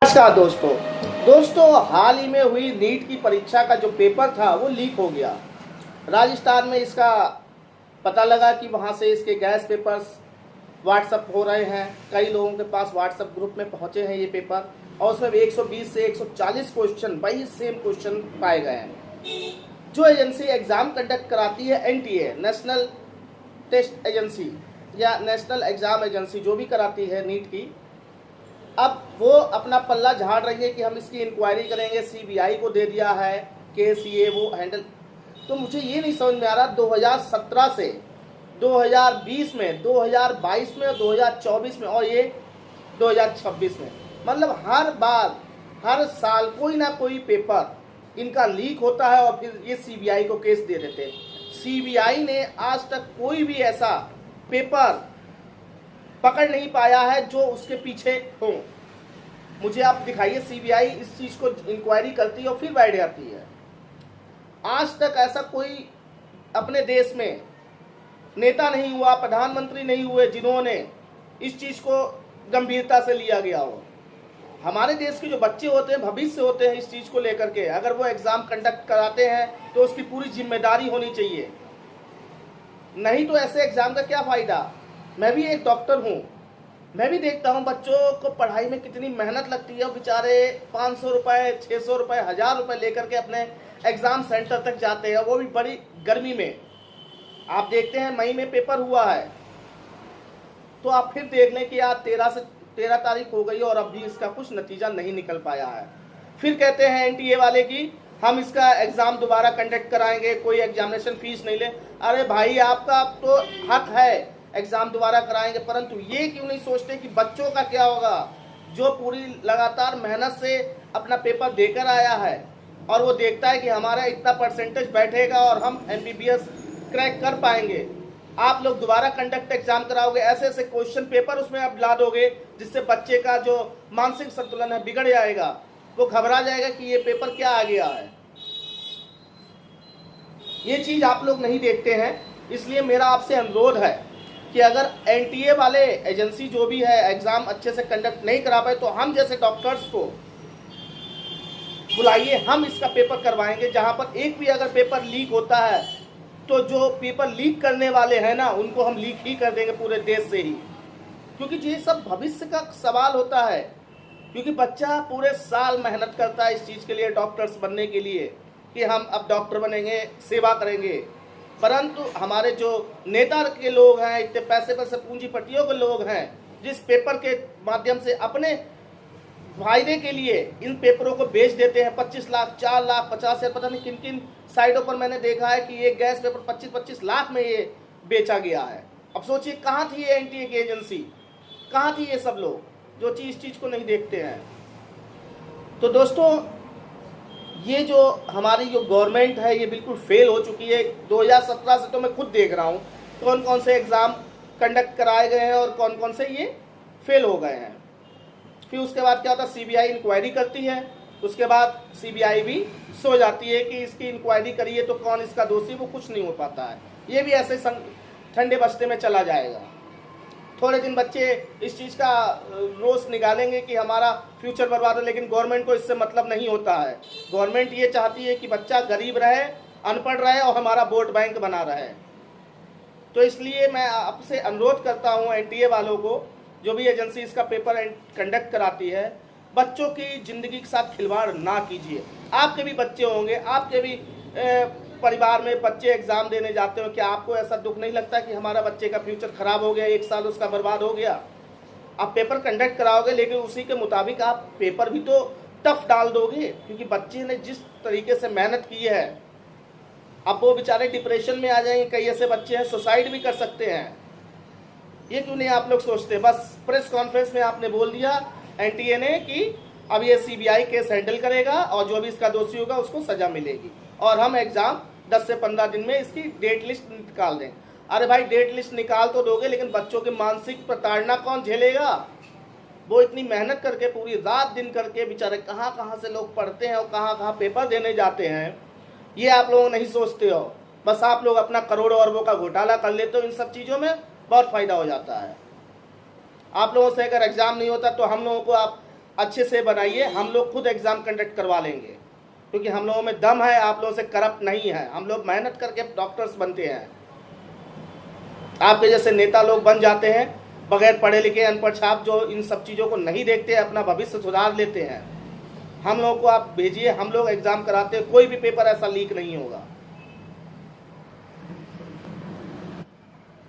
नमस्कार दोस्तों, हाल ही में हुई नीट की परीक्षा का जो पेपर था वो लीक हो गया। राजस्थान में इसका पता लगा कि वहाँ से इसके गैस पेपर्स व्हाट्सअप हो रहे हैं। कई लोगों के पास व्हाट्सअप ग्रुप में पहुँचे हैं ये पेपर, और उसमें 120 से 140 क्वेश्चन वही सेम क्वेश्चन पाए गए हैं। जो एजेंसी एग्ज़ाम कंडक्ट कराती है NTA, नेशनल टेस्ट एजेंसी या नेशनल एग्ज़ाम एजेंसी, जो भी कराती है नीट की, अब वो अपना पल्ला झाड़ रही है कि हम इसकी इंक्वायरी करेंगे। CBI को दे दिया है केस, ये वो हैंडल। तो मुझे ये नहीं समझ में आ रहा 2017 से 2020 में, 2022 में, 2024 में और ये 2026 में, मतलब हर बार हर साल कोई ना कोई पेपर इनका लीक होता है और फिर ये CBI को केस दे देते हैं। CBI ने आज तक कोई भी ऐसा पेपर पकड़ नहीं पाया है जो उसके पीछे हो। मुझे आप दिखाइए CBI इस चीज को इंक्वायरी करती है और फिर बैठ जाती है। आज तक ऐसा कोई अपने देश में नेता नहीं हुआ, प्रधानमंत्री नहीं हुए जिन्होंने इस चीज को गंभीरता से लिया गया हो। हमारे देश के जो बच्चे होते हैं, भविष्य होते हैं इस चीज को लेकर के, अगर वो एग्जाम कंडक्ट कराते हैं तो उसकी पूरी जिम्मेदारी होनी चाहिए। नहीं तो ऐसे एग्जाम का क्या फायदा। मैं भी एक डॉक्टर हूँ, मैं भी देखता हूँ बच्चों को पढ़ाई में कितनी मेहनत लगती है। बेचारे 500 रुपये, 600 रुपये, 1000 रुपये लेकर के अपने एग्ज़ाम सेंटर तक जाते हैं, वो भी बड़ी गर्मी में। आप देखते हैं मई में पेपर हुआ है, तो आप फिर देख लें कि आज 13 तारीख हो गई और अब भी इसका कुछ नतीजा नहीं निकल पाया है। फिर कहते हैं NTA वाले कि हम इसका एग्ज़ाम दोबारा कंडक्ट कराएंगे, कोई एग्जामिनेशन फीस नहीं ले। अरे भाई, आपका तो हक है एग्जाम दोबारा कराएंगे, परंतु ये क्यों नहीं सोचते कि बच्चों का क्या होगा जो पूरी लगातार मेहनत से अपना पेपर देकर आया है और वो देखता है कि हमारा इतना परसेंटेज बैठेगा और हम MBBS क्रैक कर पाएंगे। आप लोग दोबारा कंडक्ट एग्जाम कराओगे, ऐसे ऐसे क्वेश्चन पेपर उसमें आप ला दोगे जिससे बच्चे का जो मानसिक संतुलन है बिगड़ जाएगा। वो घबरा जाएगा कि ये पेपर क्या आ गया है। ये चीज आप लोग नहीं देखते हैं, इसलिए मेरा आपसे अनुरोध है कि अगर NTA वाले एजेंसी जो भी है एग्जाम अच्छे से कंडक्ट नहीं करा पाए तो हम जैसे डॉक्टर्स को बुलाइए, हम इसका पेपर करवाएंगे। जहां पर एक भी अगर पेपर लीक होता है तो जो पेपर लीक करने वाले हैं ना, उनको हम लीक ही कर देंगे पूरे देश से ही, क्योंकि ये सब भविष्य का सवाल होता है। क्योंकि बच्चा पूरे साल मेहनत करता है इस चीज़ के लिए, डॉक्टर्स बनने के लिए, कि हम अब डॉक्टर बनेंगे, सेवा करेंगे। परंतु हमारे जो नेता के लोग हैं, इतने पैसे पूंजीपतियों के लोग हैं, जिस पेपर के माध्यम से अपने फायदे के लिए इन पेपरों को बेच देते हैं 25 लाख, 4 लाख, 50,000, पता नहीं किन किन साइडों पर मैंने देखा है कि ये गैस पेपर 25-25 लाख में ये बेचा गया है। अब सोचिए कहाँ थी ये NTA की एजेंसी, कहाँ थी ये सब लोग जो इस चीज़ को नहीं देखते हैं। तो दोस्तों, ये जो हमारी जो गवर्नमेंट है ये बिल्कुल फेल हो चुकी है। 2017 से तो मैं खुद देख रहा हूँ कौन कौन से एग्ज़ाम कंडक्ट कराए गए हैं और कौन कौन से ये फेल हो गए हैं। फिर उसके बाद क्या होता है, CBI इंक्वायरी करती है, उसके बाद CBI भी सो जाती है कि इसकी इंक्वायरी करिए तो कौन इसका दोषी, वो कुछ नहीं हो पाता है। ये भी ऐसे ठंडे बस्ते में चला जाएगा। थोड़े दिन बच्चे इस चीज़ का रोष निकालेंगे कि हमारा फ्यूचर बर्बाद है, लेकिन गवर्नमेंट को इससे मतलब नहीं होता है। गवर्नमेंट ये चाहती है कि बच्चा गरीब रहे, अनपढ़ रहे और हमारा वोट बैंक बना रहे। तो इसलिए मैं आपसे अनुरोध करता हूँ NTA वालों को, जो भी एजेंसी इसका पेपर कंडक्ट कराती है, बच्चों की ज़िंदगी के साथ खिलवाड़ ना कीजिए। आपके भी बच्चे होंगे, आपके भी परिवार में बच्चे एग्जाम देने जाते हो, क्या आपको ऐसा दुख नहीं लगता कि हमारा बच्चे का फ्यूचर खराब हो गया, 1 साल उसका बर्बाद हो गया। आप पेपर कंडक्ट कराओगे लेकिन उसी के मुताबिक आप पेपर भी तो टफ डाल दोगे, क्योंकि बच्चे ने जिस तरीके से मेहनत की है, अब वो बेचारे डिप्रेशन में आ जाएंगे। कई ऐसे बच्चे हैं सुसाइड भी कर सकते हैं। ये क्यों नहीं आप लोग सोचते। बस प्रेस कॉन्फ्रेंस में आपने बोल दिया NTA ने कि अब ये CBI केस हैंडल करेगा और जो भी इसका दोषी होगा उसको सजा मिलेगी और हम एग्जाम 10 से 15 दिन में इसकी डेट लिस्ट निकाल दें। अरे भाई, डेट लिस्ट निकाल तो दोगे, लेकिन बच्चों की मानसिक प्रताड़ना कौन झेलेगा। वो इतनी मेहनत करके, पूरी रात दिन करके, बेचारे कहाँ कहाँ से लोग पढ़ते हैं और कहाँ कहाँ पेपर देने जाते हैं, ये आप लोग नहीं सोचते हो। बस आप लोग अपना करोड़ों अरबों का घोटाला कर लेते हो, इन सब चीज़ों में बहुत फ़ायदा हो जाता है। आप लोगों से अगर एग्ज़ाम नहीं होता तो हम लोगों को आप अच्छे से बनाइए, हम लोग खुद एग्ज़ाम कंडक्ट करवा लेंगे, क्योंकि हम लोगों में दम है, आप लोगों से करप्ट नहीं है। हम लोग मेहनत करके डॉक्टर्स बनते हैं, आपके जैसे नेता लोग बन जाते हैं बगैर पढ़े लिखे, अनपढ़ छाप, जो इन सब चीज़ों को नहीं देखते, अपना भविष्य सुधार लेते हैं। हम लोगों को आप भेजिए, हम लोग एग्ज़ाम कराते हैं, कोई भी पेपर ऐसा लीक नहीं होगा।